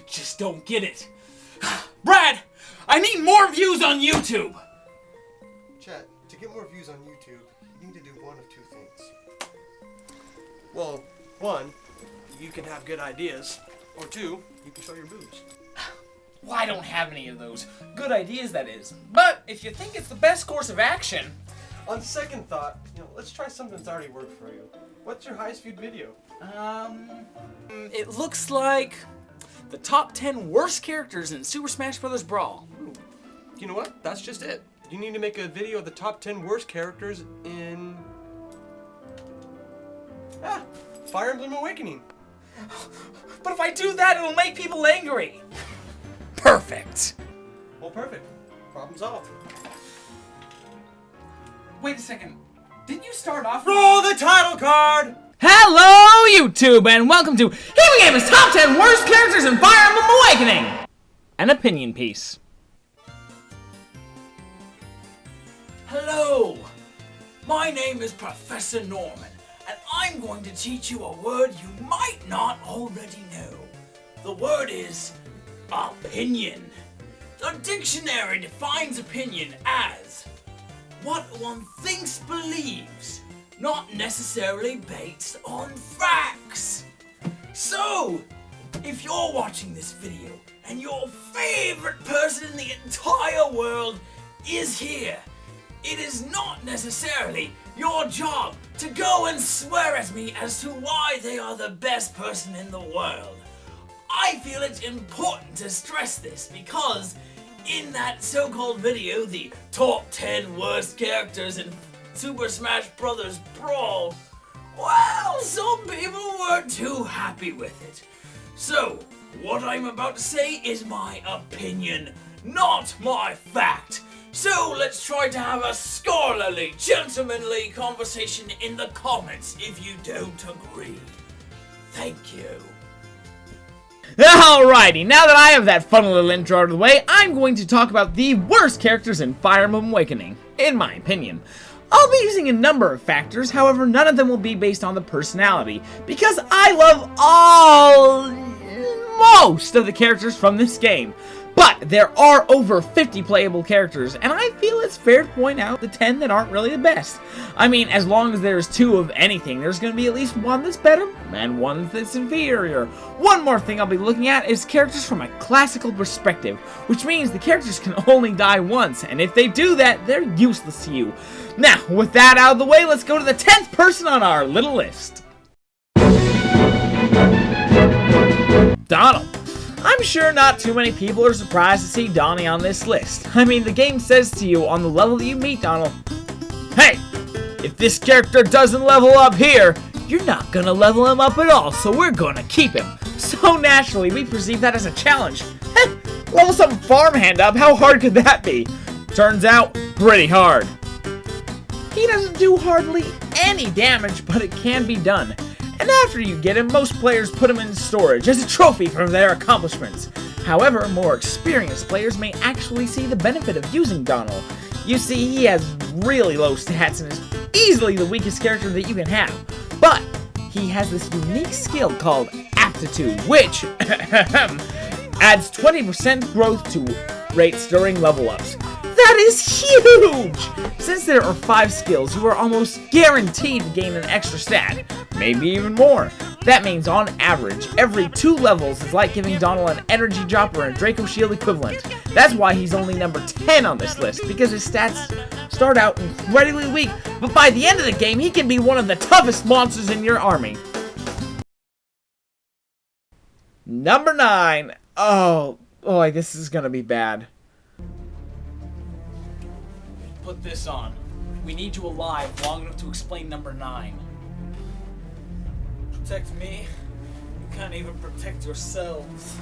just don't get it. Brad, I need more views on YouTube. Chat, to get more views on YouTube, you need to do one of two things. Well, one, you can have good ideas, or two, you can show your boobs. Well, I don't have any of those. Good ideas, that is. But if you think it's the best course of action... On second thought, let's try something that's already worked for you. What's your highest viewed video? It looks like the top 10 worst characters in Super Smash Bros. Brawl. Ooh. You know what? That's just it. You need to make a video of the top 10 worst characters in... Fire Emblem Awakening. But if I do that, it'll make people angry. Perfect. Well, perfect. Problem solved. Wait a second. Didn't you start off... Roll the title card! Hello, YouTube, and welcome to Gaming Gamer's Top 10 Worst Characters in Fire Emblem Awakening! An opinion piece. Hello! My name is Professor Norman, and I'm going to teach you a word you might not already know. The word is... opinion. The dictionary defines opinion as what one thinks, believes, not necessarily based on facts. So, if you're watching this video and your favorite person in the entire world is here, it is not necessarily your job to go and swear at me as to why they are the best person in the world. I feel it's important to stress this because in that so-called video, the top 10 worst characters in Super Smash Bros. Brawl, well, some people weren't too happy with it. So, what I'm about to say is my opinion, not my fact. So, let's try to have a scholarly, gentlemanly conversation in the comments if you don't agree. Thank you. Alrighty, now that I have that fun little intro out of the way, I'm going to talk about the worst characters in Fire Emblem Awakening, in my opinion. I'll be using a number of factors, however none of them will be based on the personality, because I love most of the characters from this game. But there are over 50 playable characters, and I feel it's fair to point out the 10 that aren't really the best. I mean, as long as there's 2 of anything, there's going to be at least 1 that's better, and 1 that's inferior. One more thing I'll be looking at is characters from a classical perspective, which means the characters can only die once, and if they do that, they're useless to you. Now, with that out of the way, let's go to the 10th person on our little list. Donald. I'm sure not too many people are surprised to see Donnie on this list. I mean, the game says to you on the level that you meet Donald, hey, if this character doesn't level up here, you're not gonna level him up at all, so we're gonna keep him. So naturally, we perceive that as a challenge. Heh, level some farmhand up, how hard could that be? Turns out, pretty hard. He doesn't do hardly any damage, but it can be done. And after you get him, most players put him in storage as a trophy for their accomplishments. However, more experienced players may actually see the benefit of using Donald. You see, he has really low stats and is easily the weakest character that you can have. But he has this unique skill called Aptitude, which adds 20% growth to rates during level ups. That is huge! Since there are 5 skills, you are almost guaranteed to gain an extra stat, maybe even more. That means, on average, every 2 levels is like giving Donald an energy drop or a Draco Shield equivalent. That's why he's only number 10 on this list, because his stats start out incredibly weak, but by the end of the game, he can be one of the toughest monsters in your army. Number 9. Oh boy, this is gonna be bad. Put this on. We need you alive long enough to explain number 9. Protect me. You can't even protect yourselves.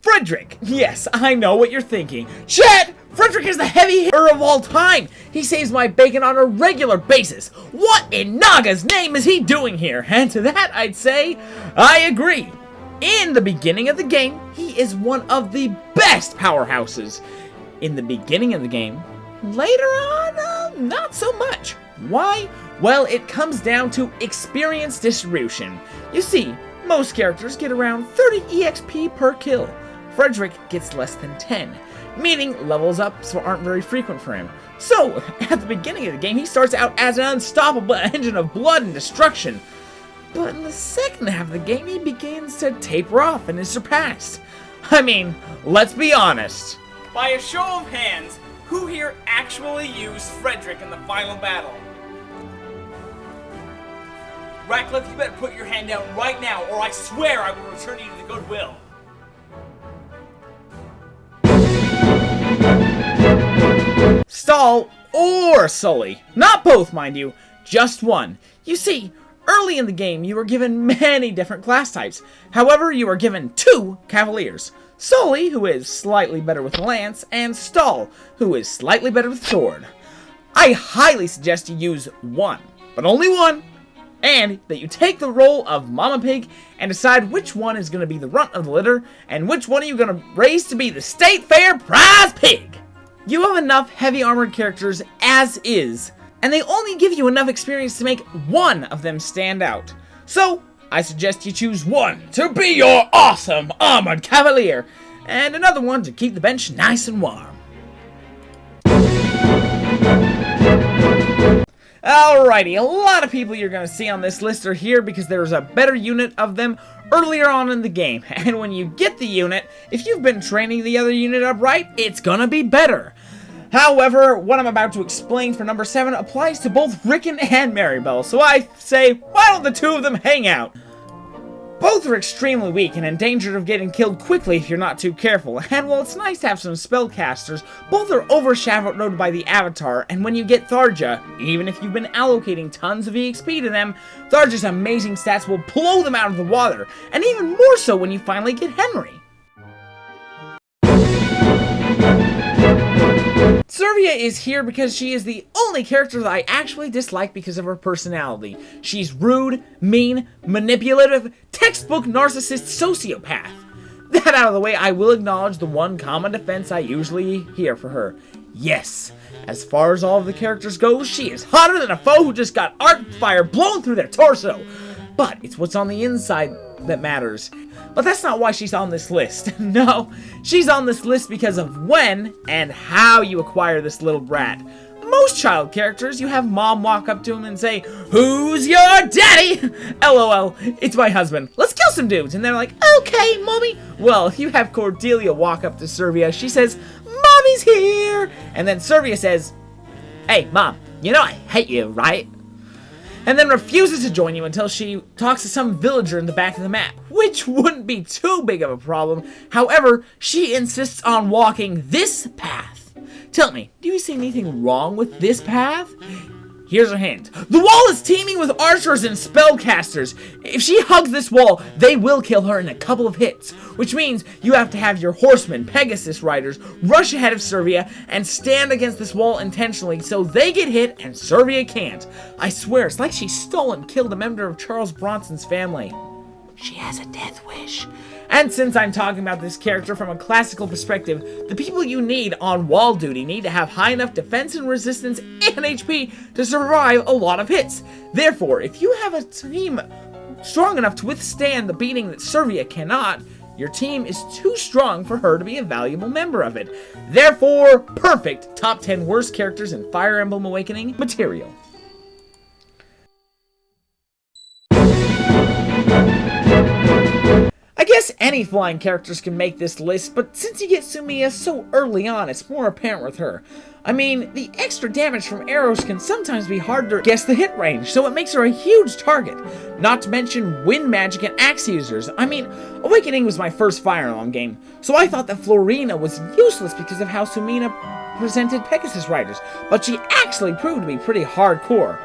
Frederick! Yes, I know what you're thinking. Chat! Frederick is the heavy hitter of all time! He saves my bacon on a regular basis! What in Naga's name is he doing here? And to that, I'd say, I agree! In the beginning of the game, he is one of the best powerhouses. In the beginning of the game, later on, not so much. Why? Well, it comes down to experience distribution. You see, most characters get around 30 EXP per kill. Frederick gets less than 10, meaning levels ups aren't very frequent for him. So, at the beginning of the game, he starts out as an unstoppable engine of blood and destruction. But in the second half of the game, he begins to taper off and is surpassed. I mean, let's be honest. By a show of hands, who here actually used Frederick in the final battle? Ratcliffe, you better put your hand down right now, or I swear I will return you to the Goodwill. Stahl or Sully. Not both, mind you, just one. You see, early in the game, you were given many different class types. However, you were given 2 Cavaliers. Sully, who is slightly better with lance, and Stahl, who is slightly better with sword. I highly suggest you use one, but only one, and that you take the role of Mama Pig and decide which one is going to be the runt of the litter, and which one are you going to raise to be the State Fair Prize Pig. You have enough heavy armored characters as is, and they only give you enough experience to make one of them stand out. So, I suggest you choose one to be your awesome armored cavalier, and another one to keep the bench nice and warm. Alrighty, a lot of people you're going to see on this list are here because there's a better unit of them earlier on in the game. And when you get the unit, if you've been training the other unit up right, it's going to be better. However, what I'm about to explain for number 7 applies to both Rickon and Maribel, so I say, why don't the two of them hang out? Both are extremely weak and in danger of getting killed quickly if you're not too careful, and while it's nice to have some spellcasters, both are overshadowed by the Avatar, and when you get Tharja, even if you've been allocating tons of EXP to them, Tharja's amazing stats will blow them out of the water, and even more so when you finally get Henry. Servia is here because she is the only character that I actually dislike because of her personality. She's rude, mean, manipulative, textbook narcissist sociopath. That out of the way, I will acknowledge the one common defense I usually hear for her. Yes, as far as all of the characters go, she is hotter than a foe who just got arc fire blown through their torso. But it's what's on the inside that matters. But that's not why she's on this list. No, she's on this list because of when and how you acquire this little brat. Most child characters, you have mom walk up to him and say, "Who's your daddy?" LOL, it's my husband. Let's kill some dudes. And they're like, "Okay, mommy." Well, you have Cordelia walk up to Servia. She says, "Mommy's here." And then Servia says, "Hey, mom, you know I hate you, right?" And then refuses to join you until she talks to some villager in the back of the map, which wouldn't be too big of a problem. However, she insists on walking this path. Tell me, do you see anything wrong with this path? Here's a hint. The wall is teeming with archers and spellcasters. If she hugs this wall, they will kill her in a couple of hits, which means you have to have your horsemen, Pegasus riders, rush ahead of Servia and stand against this wall intentionally so they get hit and Servia can't. I swear, it's like she stole and killed a member of Charles Bronson's family. She has a death wish. And since I'm talking about this character from a classical perspective, the people you need on wall duty need to have high enough defense and resistance and HP to survive a lot of hits. Therefore, if you have a team strong enough to withstand the beating that Servia cannot, your team is too strong for her to be a valuable member of it. Therefore, perfect top 10 worst characters in Fire Emblem Awakening material. I guess any flying characters can make this list, but since you get Sumiya so early on, it's more apparent with her. I mean, the extra damage from arrows can sometimes be hard to guess the hit range, so it makes her a huge target. Not to mention wind magic and axe users. I mean, Awakening was my first Fire Emblem game, so I thought that Florina was useless because of how Sumina presented Pegasus riders, but she actually proved to be pretty hardcore.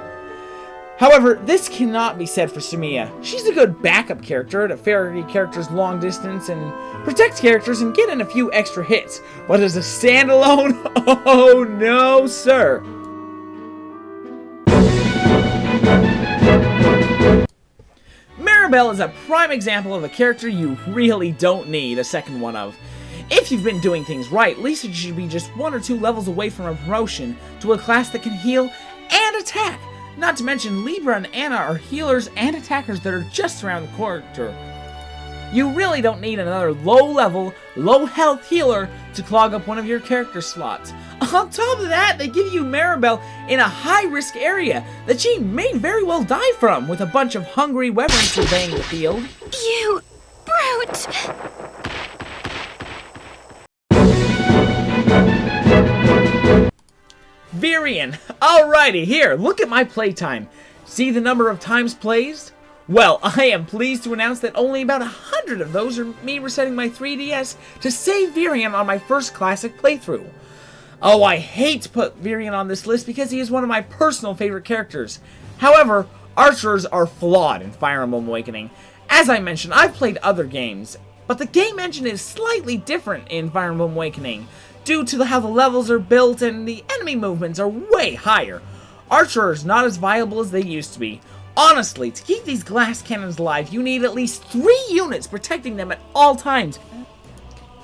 However, this cannot be said for Sumiya. She's a good backup character to ferry characters long distance and protect characters and get in a few extra hits. But as a standalone, oh no sir. Maribel is a prime example of a character you really don't need a second one of. If you've been doing things right, Lisa should be just 1 or 2 levels away from a promotion to a class that can heal and attack. Not to mention, Libra and Anna are healers and attackers that are just around the corner. You really don't need another low-level, low-health healer to clog up one of your character slots. On top of that, they give you Maribel in a high-risk area that she may very well die from, with a bunch of hungry wyverns surveying the field. You brute! Virion! Alrighty, here, look at my playtime. See the number of times played? Well, I am pleased to announce that only about 100 of those are me resetting my 3DS to save Virion on my first classic playthrough. Oh, I hate to put Virion on this list because he is one of my personal favorite characters. However, archers are flawed in Fire Emblem Awakening. As I mentioned, I've played other games, but the game engine is slightly different in Fire Emblem Awakening due to how the levels are built and the enemy movements are way higher. Archers not as viable as they used to be. Honestly, to keep these glass cannons alive, you need at least 3 units protecting them at all times. And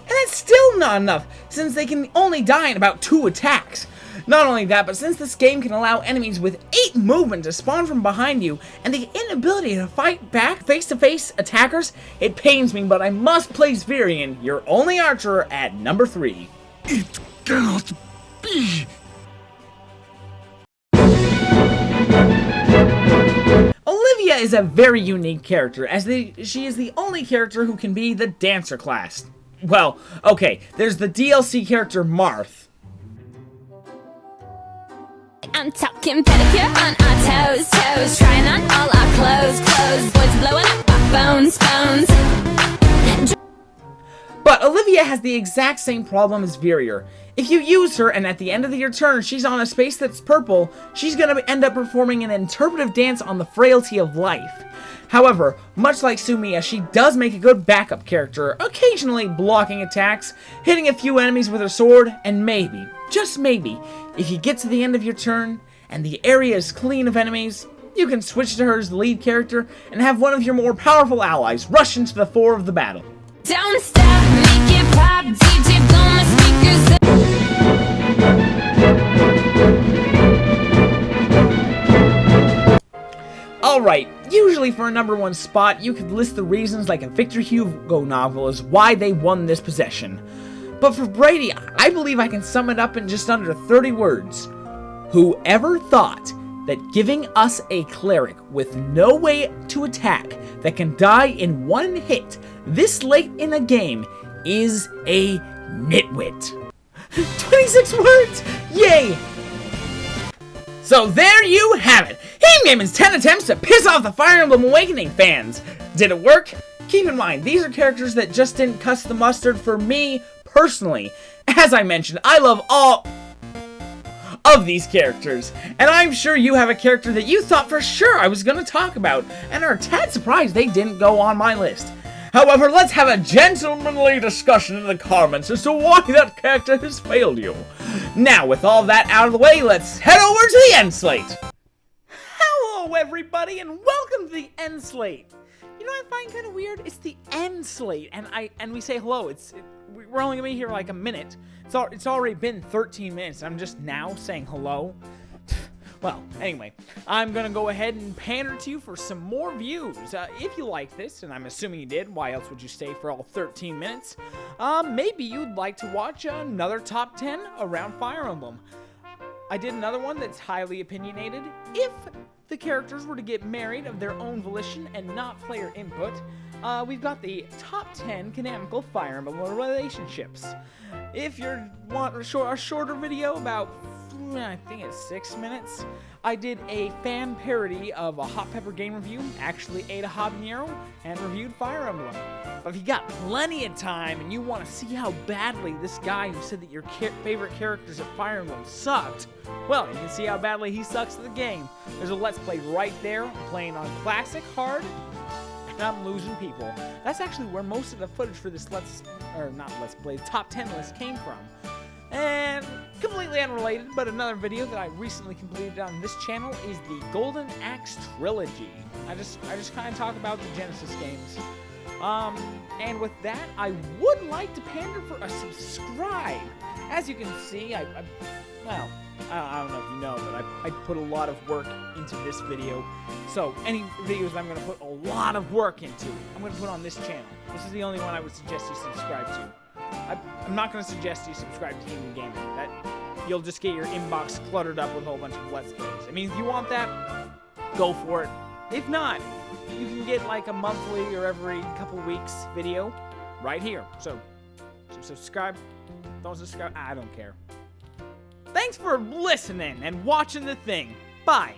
that's still not enough, since they can only die in about 2 attacks. Not only that, but since this game can allow enemies with 8 movement to spawn from behind you, and the inability to fight back face-to-face attackers, it pains me, but I must place Virion, your only archer, at number 3. It cannot be! Olivia is a very unique character, as she is the only character who can be the dancer class. Well, okay, there's the DLC character Marth. I'm talking pedicure on our toes, trying on all our clothes, boys blowing up our phones. But Olivia has the exact same problem as Virior. If you use her and at the end of your turn she's on a space that's purple, she's gonna end up performing an interpretive dance on the frailty of life. However, much like Sumiya, she does make a good backup character, occasionally blocking attacks, hitting a few enemies with her sword, and maybe, just maybe, if you get to the end of your turn and the area is clean of enemies, you can switch to her as the lead character and have one of your more powerful allies rush into the fore of the battle. Don't stop, make it pop, DJ blow my speakers up. Alright, usually for a number 1 spot, you could list the reasons like a Victor Hugo novel as why they won this possession. But for Brady, I believe I can sum it up in just under 30 words. Whoever thought that giving us a cleric with no way to attack that can die in 1 hit this late in a game is a nitwit. 26 words! Yay! So there you have it! Game Game's 10 attempts to piss off the Fire Emblem Awakening fans! Did it work? Keep in mind, these are characters that just didn't cuss the mustard for me personally. As I mentioned, I love all of these characters, and I'm sure you have a character that you thought for sure I was going to talk about, and are a tad surprised they didn't go on my list. However, let's have a gentlemanly discussion in the comments as to why that character has failed you. Now, with all that out of the way, let's head over to the end slate. Hello, everybody, and welcome to the end slate. You know what I find kind of weird? It's the end slate, and we say hello. We're only gonna be here like a minute. It's already been 13 minutes. I'm just now saying hello. Well, anyway, I'm gonna go ahead and pander to you for some more views. If you like this, and I'm assuming you did, why else would you stay for all 13 minutes? Maybe you'd like to watch another top 10 around Fire Emblem. I did another one that's highly opinionated. If the characters were to get married of their own volition and not player input, we've got the top 10 canonical Fire Emblem relationships. If you want a shorter video about, I think it's 6 minutes, I did a fan parody of a Hot Pepper game review, actually ate a habanero, and reviewed Fire Emblem. But if you got plenty of time and you want to see how badly this guy who said that your favorite characters at Fire Emblem sucked, well, you can see how badly he sucks at the game. There's a Let's Play right there. I'm playing on Classic, Hard, and I'm losing people. That's actually where most of the footage for this top 10 list came from. And completely unrelated, but another video that I recently completed on this channel is the Golden Axe Trilogy. I just kind of talk about the Genesis games. And with that, I would like to pander for a subscribe. As you can see, I don't know if you know, but I put a lot of work into this video. So any videos I'm going to put a lot of work into, I'm going to put on this channel. This is the only one I would suggest you subscribe to. I'm not going to suggest you subscribe to Human Gaming. That you'll just get your inbox cluttered up with a whole bunch of Let's Plays. I mean, if you want that, go for it. If not, you can get like a monthly or every couple weeks video right here. So subscribe. Don't subscribe. I don't care. Thanks for listening and watching the thing. Bye.